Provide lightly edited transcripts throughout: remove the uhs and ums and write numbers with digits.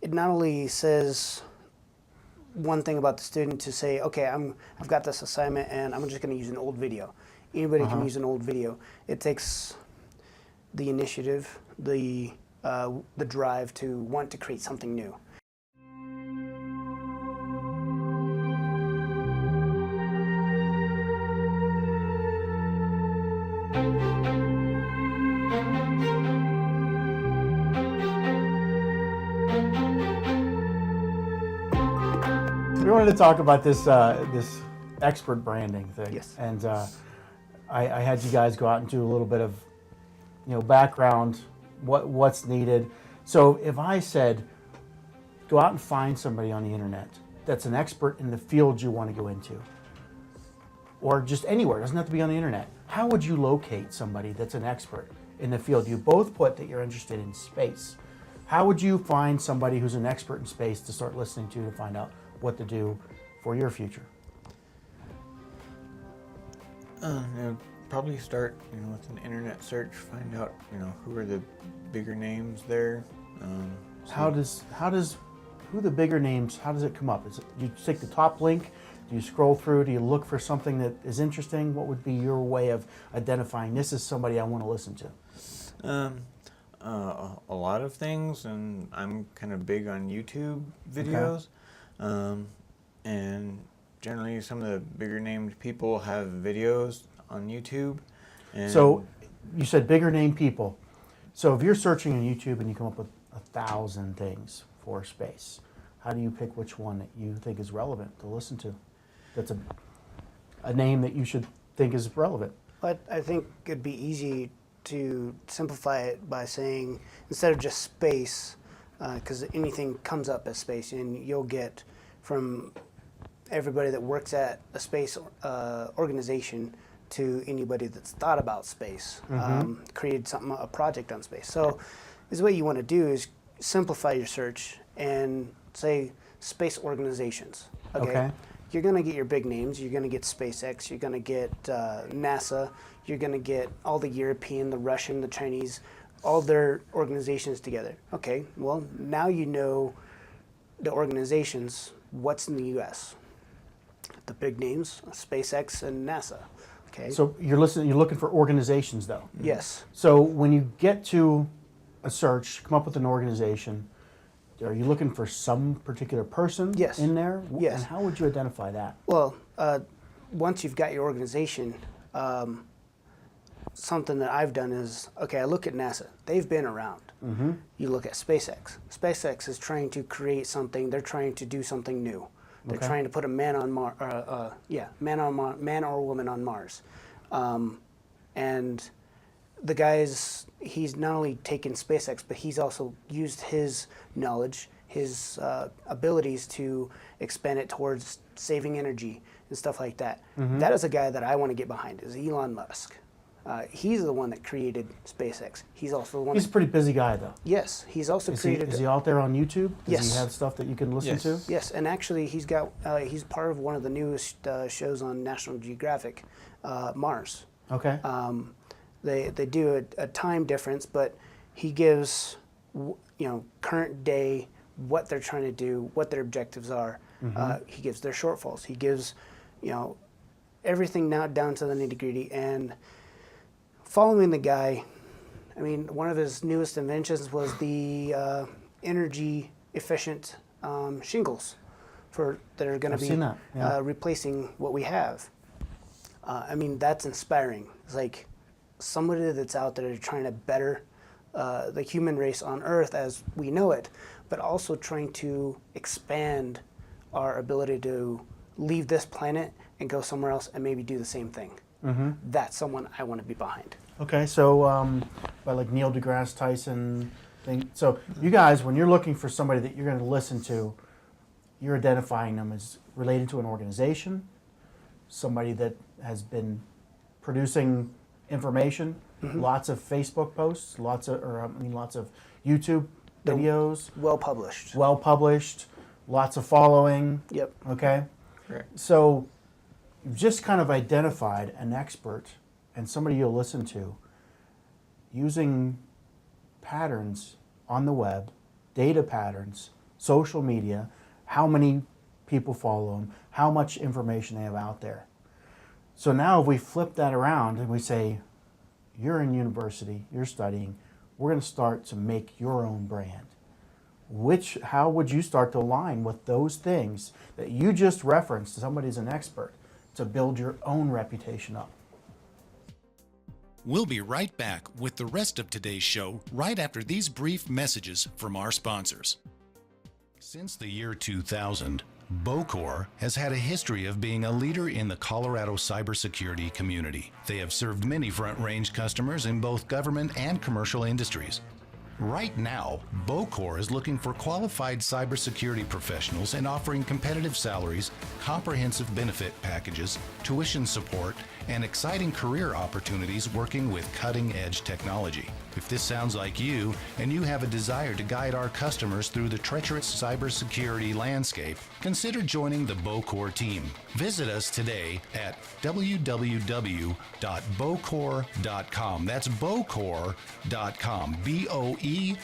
it not only says one thing about the student to say, okay, I've got this assignment and I'm just going to use an old video. Anybody can use an old video. It takes the initiative, the drive to want to create something new. We wanted to talk about this this expert branding thing. Yes. And I had you guys go out and do a little bit of, background, what's needed. So if I said, go out and find somebody on the internet that's an expert in the field you want to go into, or just anywhere, it doesn't have to be on the internet. How would you locate somebody that's an expert in the field? You both put that you're interested in space. How would you find somebody who's an expert in space to start listening to find out what to do for your future? Probably start, with an internet search. Find out, who are the bigger names there. How does who the bigger names? How does it come up? Do you take the top link? Do you scroll through? Do you look for something that is interesting? What would be your way of identifying this is somebody I want to listen to? A lot of things, and I'm kind of big on YouTube videos. Okay. And generally, some of the bigger named people have videos on YouTube. And so, you said bigger named people. So, if you're searching on YouTube and you come up with 1,000 things for space, how do you pick which one that you think is relevant to listen to? That's a name that you should think is relevant. But I think it'd be easy to simplify it by saying, instead of just space, because anything comes up as space, and you'll get from everybody that works at a space organization to anybody that's thought about space, created something, a project on space. So is what you want to do is simplify your search and say space organizations. Okay. You're going to get your big names. You're going to get SpaceX. You're going to get NASA. You're going to get all the European, the Russian, the Chinese, all their organizations together. Okay, well, now you know the organizations, what's in the U.S. The big names, SpaceX and NASA. Okay. So you're looking for organizations, though. Yes. So when you get to a search, come up with an organization, are you looking for some particular person in there? Yes. And how would you identify that? Well, once you've got your organization, something that I've done is, okay, I look at NASA. They've been around. You look at SpaceX. SpaceX is trying to create something. They're trying to do something new. They're trying to put a man on Mars. Man or woman on Mars. And the guy's, he's not only taken SpaceX, but he's also used his knowledge, his abilities to expand it towards saving energy and stuff like that. That is a guy that I want to get behind, is Elon Musk. He's the one that created SpaceX. He's also the one. He's a pretty busy guy, though. Yes, he's also created. Is he out there on YouTube? Does Yes. he have stuff that you can listen to? Yes, and actually he's got. He's part of one of the newest shows on National Geographic, Mars. Okay. They do a time difference, but he gives current day, what they're trying to do, what their objectives are. He gives their shortfalls. He gives everything now down to the nitty-gritty. And following the guy, I mean, one of his newest inventions was the energy efficient shingles that are going to be replacing what we have. I mean, that's inspiring. It's like somebody that's out there trying to better the human race on Earth as we know it, but also trying to expand our ability to leave this planet and go somewhere else and maybe do the same thing. That's someone I want to be behind. Okay, so by like Neil deGrasse Tyson thing. So you guys, when you're looking for somebody that you're going to listen to, you're identifying them as related to an organization, somebody that has been producing information, lots of Facebook posts, lots of YouTube videos. Well published. Well published, lots of following. Yep. Okay. Correct. So you've just kind of identified an expert and somebody you'll listen to using patterns on the web, data patterns, social media, how many people follow them, how much information they have out there. So now if we flip that around and we say, you're in university, you're studying, we're going to start to make your own brand. How would you start to align with those things that you just referenced, somebody's an expert, to build your own reputation up? We'll be right back with the rest of today's show right after these brief messages from our sponsors. Since the year 2000, Bocor has had a history of being a leader in the Colorado cybersecurity community. They have served many front-range customers in both government and commercial industries. Right now, Bocor is looking for qualified cybersecurity professionals and offering competitive salaries, comprehensive benefit packages, tuition support, and exciting career opportunities working with cutting-edge technology. If this sounds like you, and you have a desire to guide our customers through the treacherous cybersecurity landscape, consider joining the Bocor team. Visit us today at www.bocor.com. That's Bocor.com. BOECORE.com.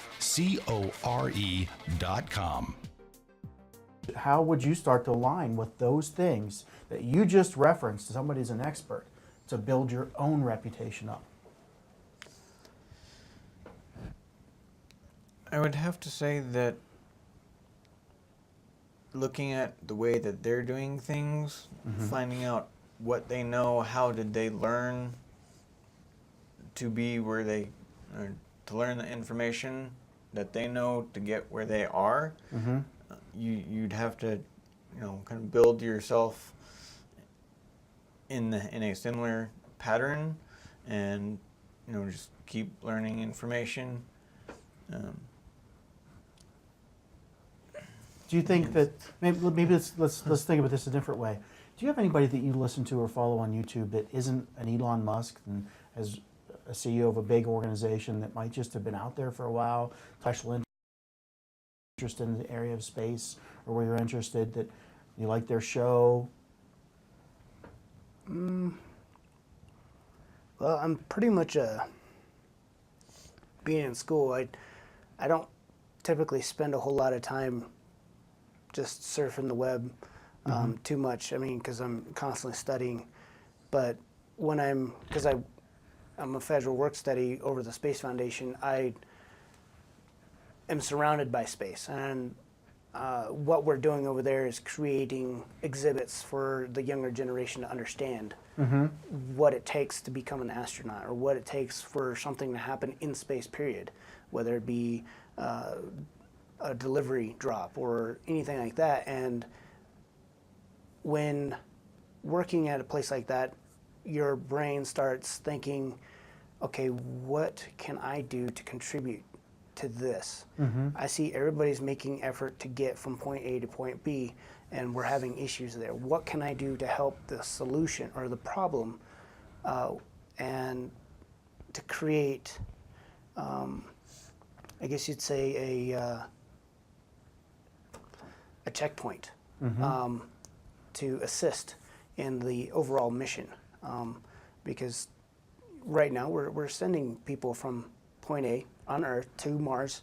How would you start to align with those things that you just referenced, somebody's an expert, to build your own reputation up? I would have to say that looking at the way that they're doing things, finding out what they know, how did they learn to be where they, or to learn the information that they know to get where they are, you'd have to, kind of build yourself in a similar pattern, and just keep learning information. Do you think that maybe let's think about this a different way? Do you have anybody that you listen to or follow on YouTube that isn't an Elon Musk and as a CEO of a big organization that might just have been out there for a while, special interest in the area of space, or where you're interested, that you like their show? Well, I'm pretty much being in school. I don't typically spend a whole lot of time just surfing the web too much. I mean, because I'm constantly studying. But when I'm a federal work study over the Space Foundation, I am surrounded by space, and what we're doing over there is creating exhibits for the younger generation to understand what it takes to become an astronaut, or what it takes for something to happen in space, period, whether it be a delivery drop or anything like that. And when working at a place like that, your brain starts thinking, okay, what can I do to contribute to this? I see everybody's making effort to get from point A to point B, and we're having issues there. What can I do to help the solution or the problem, and to create, I guess you'd say, a checkpoint to assist in the overall mission, because right now we're sending people from point A on Earth to Mars,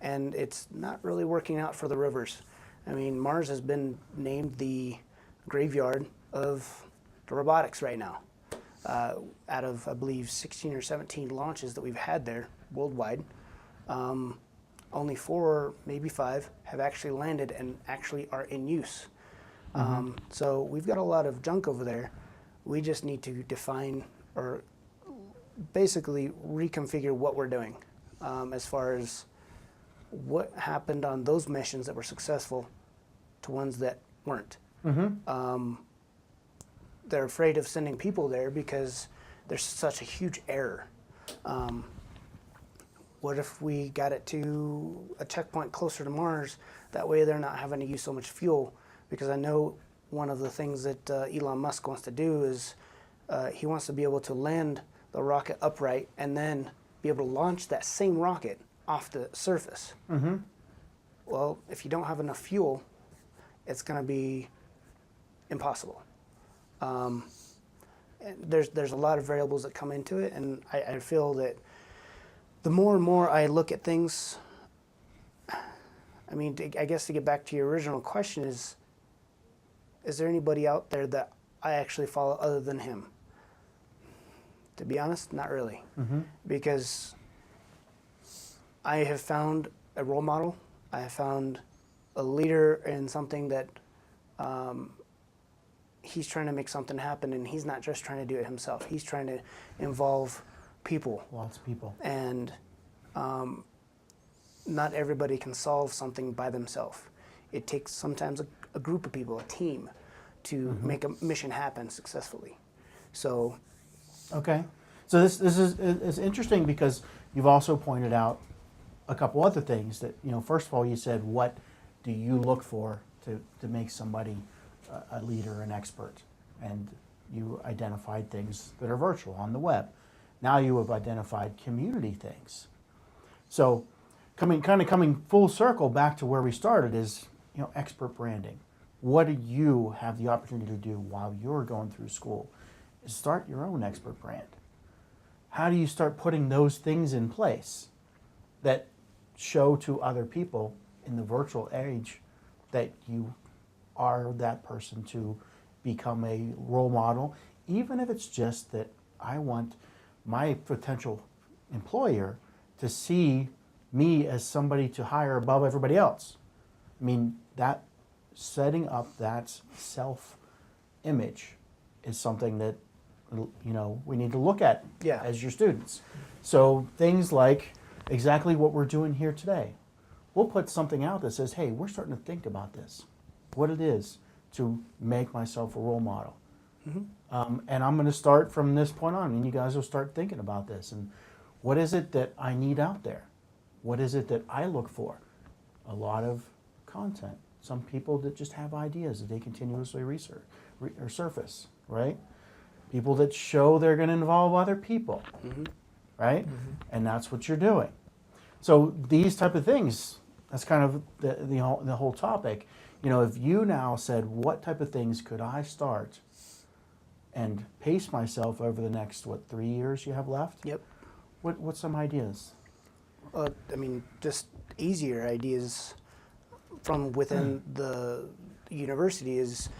and it's not really working out for the rovers. I mean, Mars has been named the graveyard of the robotics right now. Out of, I believe, 16 or 17 launches that we've had there worldwide, only 4, maybe 5, have actually landed and actually are in use. So we've got a lot of junk over there. We just need to define, or basically reconfigure what we're doing, as far as what happened on those missions that were successful to ones that weren't. They're afraid of sending people there because there's such a huge error. What if we got it to a checkpoint closer to Mars? That way they're not having to use so much fuel. Because I know one of the things that Elon Musk wants to do is he wants to be able to land the rocket upright and then be able to launch that same rocket off the surface. Well, if you don't have enough fuel, it's going to be impossible. There's a lot of variables that come into it, and I feel that the more and more I look at things, I mean, I guess to get back to your original question is there anybody out there that I actually follow other than him? To be honest, not really. Because I have found a role model. I have found a leader in something that he's trying to make something happen, and he's not just trying to do it himself. He's trying to involve people. Lots of people. And not everybody can solve something by themselves. It takes sometimes a group of people, a team, to make a mission happen successfully. So, Okay. So this is it's interesting because you've also pointed out a couple other things that, first of all, you said, what do you look for to make somebody a leader, an expert? And you identified things that are virtual on the web. Now you have identified community things. So coming full circle back to where we started is, expert branding. What do you have the opportunity to do while you're going through school? Is start your own expert brand. How do you start putting those things in place that show to other people in the virtual age that you are that person to become a role model, even if it's just that I want my potential employer to see me as somebody to hire above everybody else. I mean, that setting up that self-image is something that we need to look at as your students. So things like exactly what we're doing here today. We'll put something out that says, hey, we're starting to think about this, what it is to make myself a role model. And I'm going to start from this point on, and you guys will start thinking about this. And what is it that I need out there? What is it that I look for? A lot of content. Some people that just have ideas that they continuously research or surface, right? People that show they're going to involve other people, right? And that's what you're doing. So these type of things, that's kind of the whole topic. If you now said, what type of things could I start and pace myself over the next, 3 years you have left? Yep. What's some ideas? I mean, just easier ideas from within the university is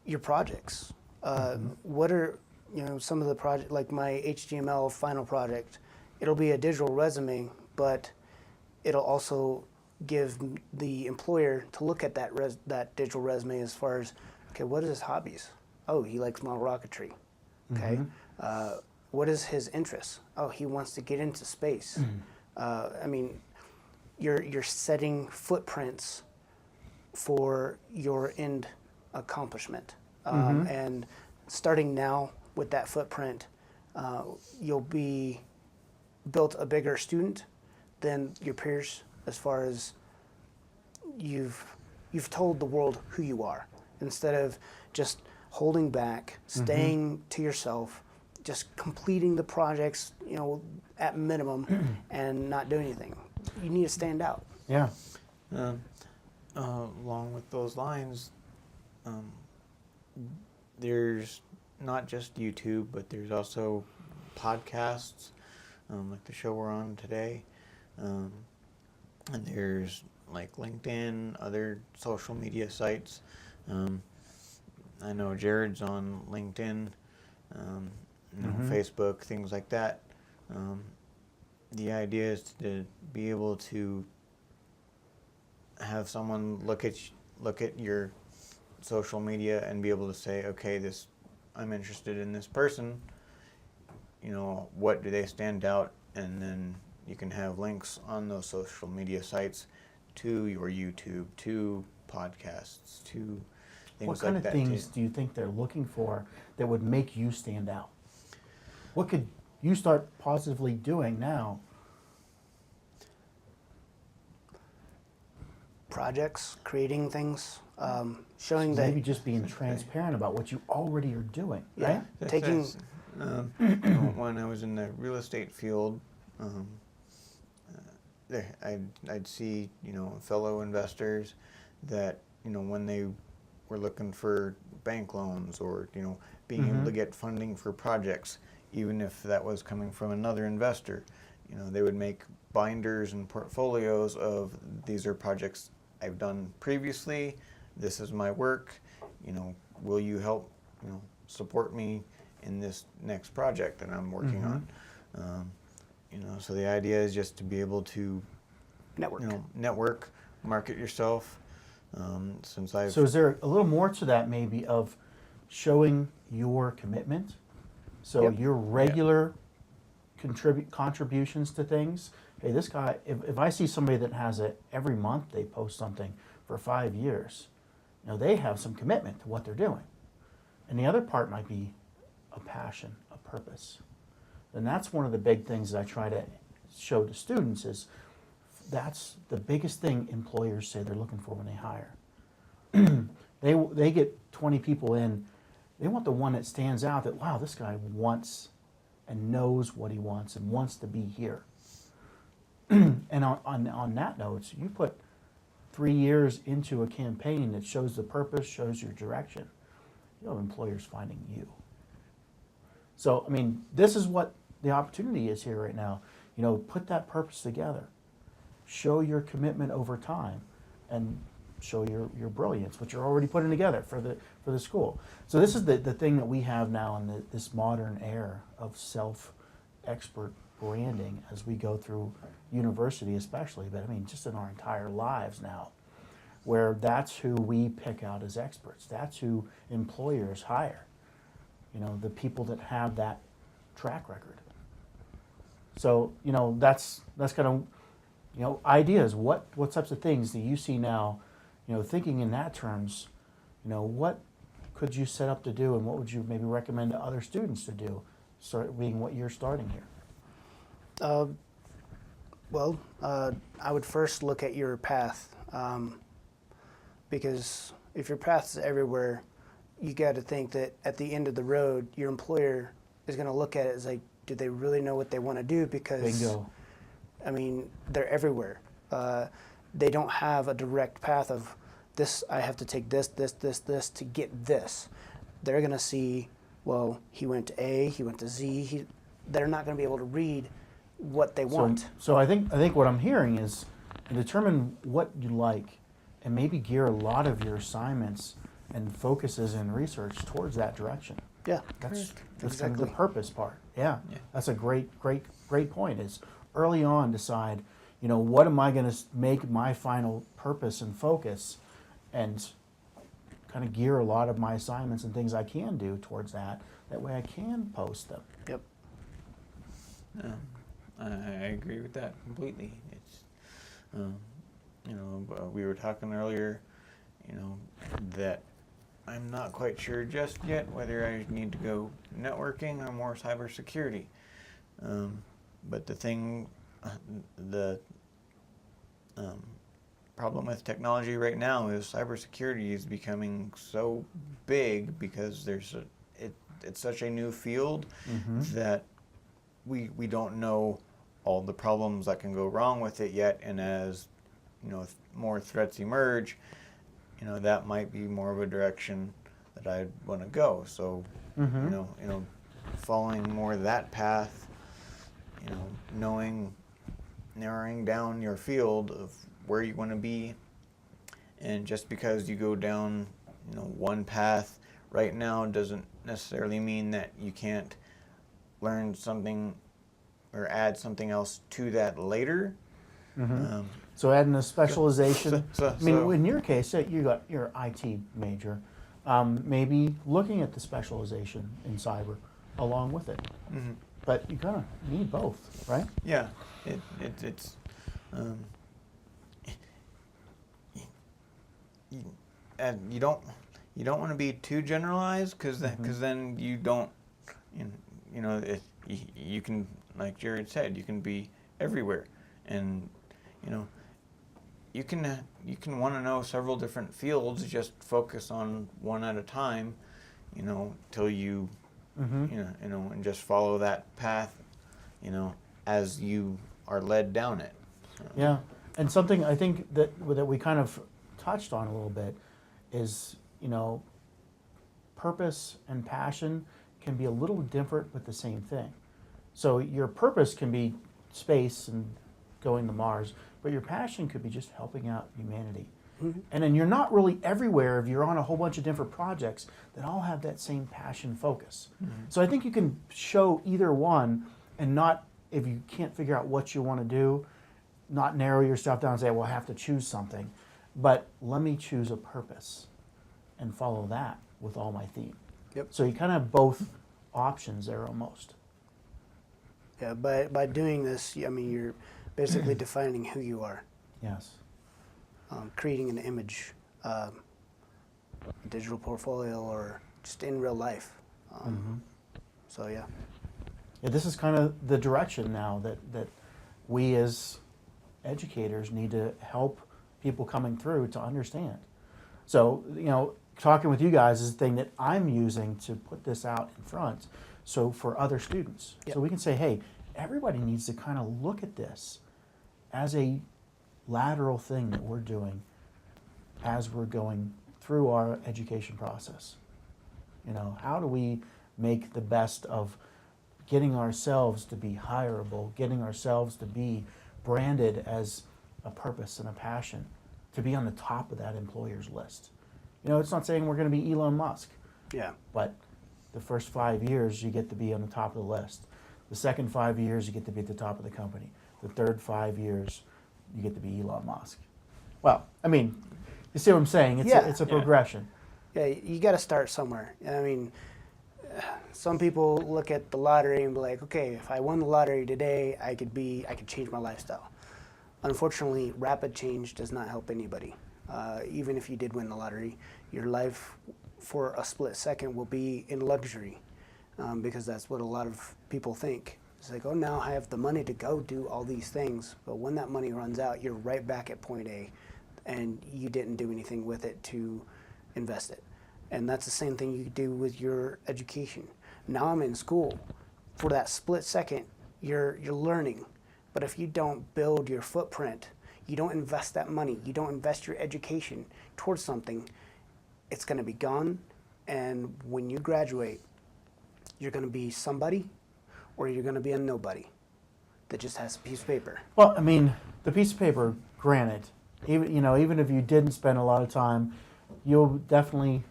your projects. What are some of the project, like my HTML final project? It'll be a digital resume, but it'll also give the employer to look at that digital resume as far as, okay, what are his hobbies? Oh, he likes model rocketry. Okay. What is his interest? Oh, he wants to get into space. I mean, you're setting footprints for your end accomplishment. And starting now with that footprint, you'll be built a bigger student than your peers as far as you've told the world who you are instead of just holding back, staying to yourself, just completing the projects, at minimum and not doing anything. You need to stand out. Yeah. Along with those lines, there's not just YouTube, but there's also podcasts, like the show we're on today. And there's like LinkedIn, other social media sites. I know Jared's on LinkedIn, Facebook, things like that. The idea is to be able to have someone look at your social media and be able to say, okay, I'm interested in this person. What do they stand out? And then you can have links on those social media sites to your YouTube, to podcasts, to things What kind like of that things too. do you think they're looking for that would make you stand out? What could you start positively doing now? Projects, creating things, showing that. Maybe just being transparent about what you already are doing, Yeah. right? Taking. When I was in the real estate field, I'd see fellow investors that when they were looking for bank loans or being able to get funding for projects, even if that was coming from another investor, they would make binders and portfolios of these are projects I've done previously. This is my work. Will you help, support me in this next project that I'm working on? So the idea is just to be able to network, market yourself. So is there a little more to that maybe of showing your commitment? So Yep. your regular contributions to things. Hey, this guy, if I see somebody that has it every month, they post something for 5 years, they have some commitment to what they're doing. And the other part might be a passion, a purpose. And that's one of the big things that I try to show to students is that's the biggest thing employers say they're looking for when they hire. They get 20 people in, they want the one that stands out that, wow, this guy wants and knows what he wants and wants to be here. And on that note, you put 3 years into a campaign that shows the purpose, shows your direction, employers finding you. So, I mean, this is what the opportunity is here right now. Put that purpose together. Show your commitment over time and show your brilliance, which you're already putting together for the school. So this is the thing that we have now in this modern era of self-expert branding as we go through university especially, but I mean just in our entire lives now, where that's who we pick out as experts. That's who employers hire. The people that have that track record. So, that's kind of, ideas. What types of things do you see now, thinking in that terms, what could you set up to do and what would you maybe recommend to other students to do, being what you're starting here? I would first look at your path, because if your path is everywhere, you got to think that at the end of the road, your employer is going to look at it as like, do they really know what they want to do? Because, Bingo. I mean, they're everywhere. They don't have a direct path of this, I have to take this to get this. They're going to see, well, he went to A, he went to Z. They're not going to be able to read what they want. So I think what I'm hearing is determine what you like and maybe gear a lot of your assignments and focuses and research towards that direction. Yeah, That's exactly. kind of the purpose part. Yeah. Yeah. That's a great point is early on decide, what am I going to make my final purpose and focus and kind of gear a lot of my assignments and things I can do towards that. That way I can post them. Yep. I agree with that completely. It's, we were talking earlier, that I'm not quite sure just yet whether I need to go networking or more cybersecurity. But the problem with technology right now is cybersecurity is becoming so big because it's such a new field that we don't know all the problems that can go wrong with it yet, and as more threats emerge, that might be more of a direction that I'd want to go. So, following more that path, narrowing down your field of where you want to be, and just because you go down, one path right now doesn't necessarily mean that you can't learn something or add something else to that later. So adding a specialization. So- I mean, so- in your case, you got your IT major. Maybe looking at the specialization in cyber along with it. But you kind of need both, right? Yeah, it's and you don't want to be too generalized because then you don't you can, like Jared said, you can be everywhere, and you can want to know several different fields. Just focus on one at a time, till you and just follow that path, as you are led down it. Yeah, and something I think that we kind of touched on a little bit is, purpose and passion can be a little different but the same thing. So your purpose can be space and going to Mars, but your passion could be just helping out humanity. And then you're not really everywhere if you're on a whole bunch of different projects that all have that same passion focus. So I think you can show either one and not, if you can't figure out what you want to do, not narrow yourself down and say, well, I have to choose something, but let me choose a purpose and follow that with all my theme. Yep. So you kind of have both options there almost. Yeah, by doing this, I mean, you're basically defining who you are, Yes. creating an image, digital portfolio, or just in real life. So yeah. Yeah, this is kind of the direction now that we as educators need to help people coming through to understand. So, you know, talking with you guys is the thing that I'm using to put this out in front. So for other students, Yep. so we can say, hey, everybody needs to kind of look at this as a lateral thing that we're doing as we're going through our education process. You know, how do we make the best of getting ourselves to be hireable, getting ourselves to be branded as a purpose and a passion, to be on the top of that employer's list. You know, it's not saying we're going to be Elon Musk, Yeah. but the first 5 years you get to be on the top of the list. The second 5 years you get to be at the top of the company. The third 5 years you get to be Elon Musk. Well, I mean, you see what I'm saying? It's Yeah. it's a Yeah. progression. Yeah, you got to start somewhere. I mean, some people look at the lottery and be like, okay, if I won the lottery today, I could change my lifestyle. Unfortunately, rapid change does not help anybody. Even if you did win the lottery, your life for a split second will be in luxury, because that's what a lot of people think. It's like, oh, now I have the money to go do all these things, but when that money runs out, you're right back at point A, and you didn't do anything with it to invest it. And that's the same thing you do with your education. Now I'm in school. For that split second, you're learning. But if you don't build your footprint, you don't invest that money, you don't invest your education towards something, it's going to be gone. And when you graduate, you're going to be somebody, or you're going to be a nobody that just has a piece of paper. Well, I mean, the piece of paper, granted, even if you didn't spend a lot of time, you'll definitely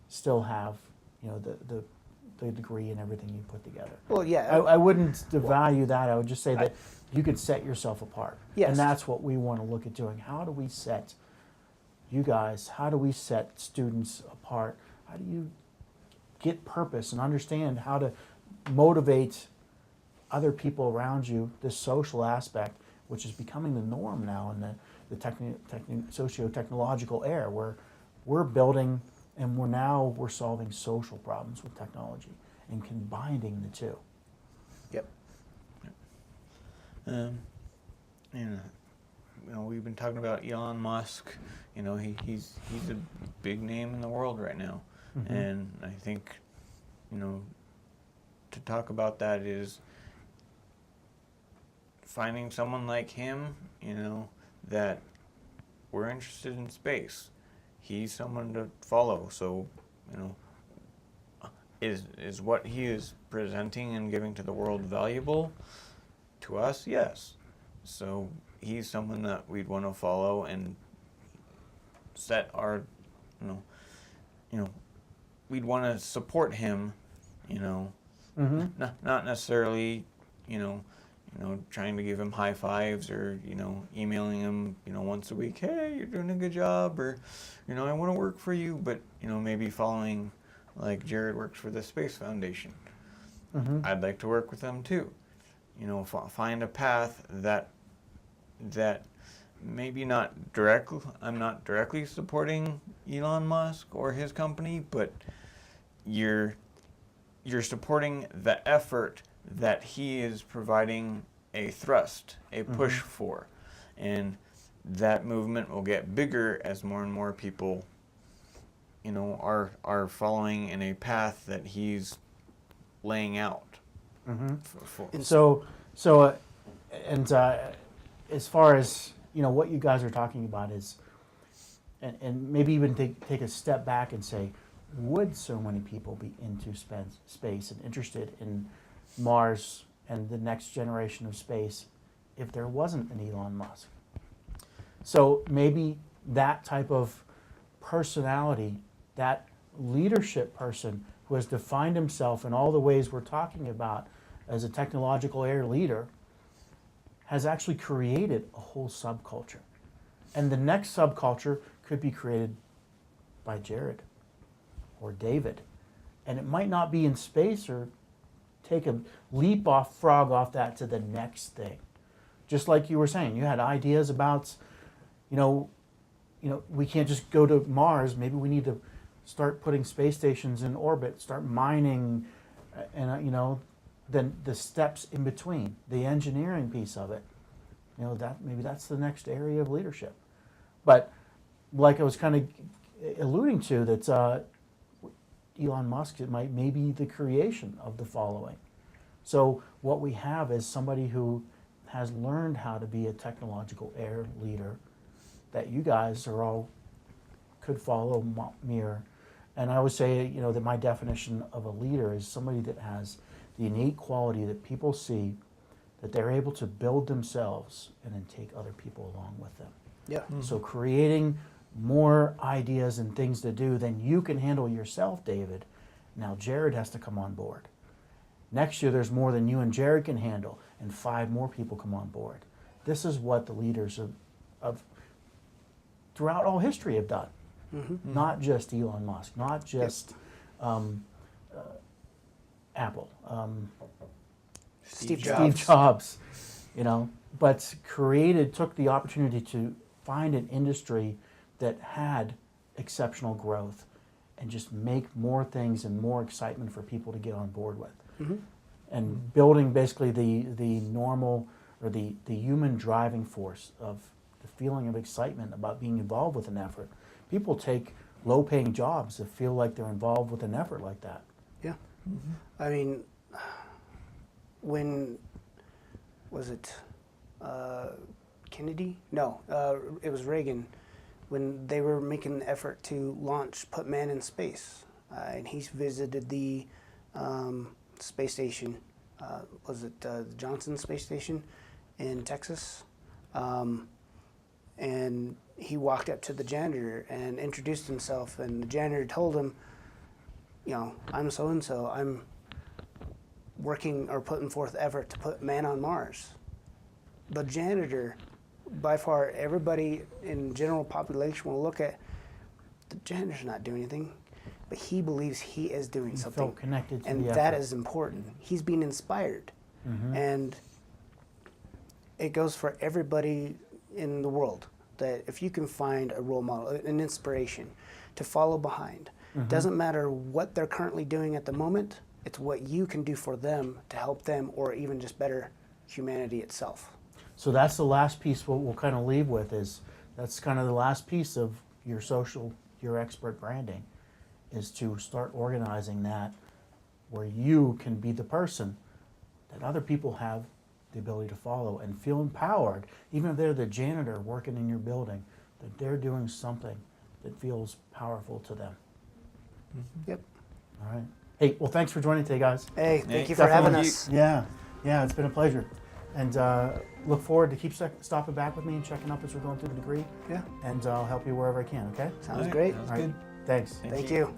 still have, the degree and everything you put together. Well, yeah. I wouldn't devalue that. I would just say that you could set yourself apart. Yes. And that's what we want to look at doing. How do we set you guys, how do we set students apart? How do you get purpose and understand how to motivate other people around you, this social aspect, which is becoming the norm now in the socio-technological era, where we're building and we're solving social problems with technology and combining the two. Yep. We've been talking about Elon Musk. He's a big name in the world right now, and I think, to talk about that is finding someone like him, that we're interested in space. He's someone to follow. So, is what he is presenting and giving to the world valuable to us? Yes. So he's someone that we'd want to follow and set our, we'd want to support him, not necessarily, trying to give him high fives or, emailing him, once a week, hey, you're doing a good job, or, I want to work for you, but, maybe following, like Jared works for the Space Foundation. I'd like to work with them too. Find a path that maybe not directly, I'm not directly supporting Elon Musk or his company, but you're supporting the effort that he is providing a thrust, a push for. And that movement will get bigger as more and more people, are following in a path that he's laying out. As far as, what you guys are talking about is, and maybe even take a step back and say, would so many people be into space and interested in Mars and the next generation of space if there wasn't an Elon Musk? So maybe that type of personality, that leadership person who has defined himself in all the ways we're talking about as a technological air leader, has actually created a whole subculture. And the next subculture could be created by Jared or David. And it might not be in space or take a frog off that to the next thing. Just like you were saying, you had ideas about, we can't just go to Mars. Maybe we need to start putting space stations in orbit, start mining, and then the steps in between, the engineering piece of it. That maybe that's the next area of leadership. But like I was kind of alluding to, that Elon Musk, it might maybe the creation of the following. So what we have is somebody who has learned how to be a technological air leader that you guys are all could follow, mirror. And I would say, that my definition of a leader is somebody that has the innate quality that people see, that they're able to build themselves and then take other people along with them. Yeah. Mm-hmm. So creating more ideas and things to do than you can handle yourself, David. Now Jared has to come on board. Next year there's more than you and Jared can handle, and 5 more people come on board. This is what the leaders of throughout all history have done. Mm-hmm. Not just Elon Musk, not just Apple, Steve Steve Jobs, but took the opportunity to find an industry that had exceptional growth and just make more things and more excitement for people to get on board with. Mm-hmm. And building basically the normal or the human driving force of the feeling of excitement about being involved with an effort. People take low-paying jobs that feel like they're involved with an effort like that. Yeah. Mm-hmm. I mean, when was it Kennedy? No, it was Reagan, when they were making an effort to put man in space, and he visited the space station. Was it the Johnson Space Station in Texas? And he walked up to the janitor and introduced himself, and the janitor told him, I'm so-and-so, I'm working or putting forth effort to put man on Mars. The janitor, by far, everybody in general population will look at, the janitor's not doing anything, but he believes he is doing He something. felt connected to and the that effort. is important. He's being inspired. Mm-hmm. And it goes for everybody in the world, that if you can find a role model, an inspiration to follow behind, Mm-hmm. doesn't matter what they're currently doing at the moment, it's what you can do for them to help them, or even just better humanity itself. So that's the last piece we'll kind of leave with, is that's kind of the last piece of your expert branding, is to start organizing that where you can be the person that other people have the ability to follow and feel empowered, even if they're the janitor working in your building, that they're doing something that feels powerful to them. Mm-hmm. Yep. All right. Hey, well, thanks for joining today, guys. Hey, thank Hey, you for having definitely. us. Yeah, it's been a pleasure. And look forward to keep stopping back with me and checking up as we're going through the degree. Yeah, And I'll help you wherever I can, okay? sounds All right, great. sounds All right. good. Thanks. Thank you.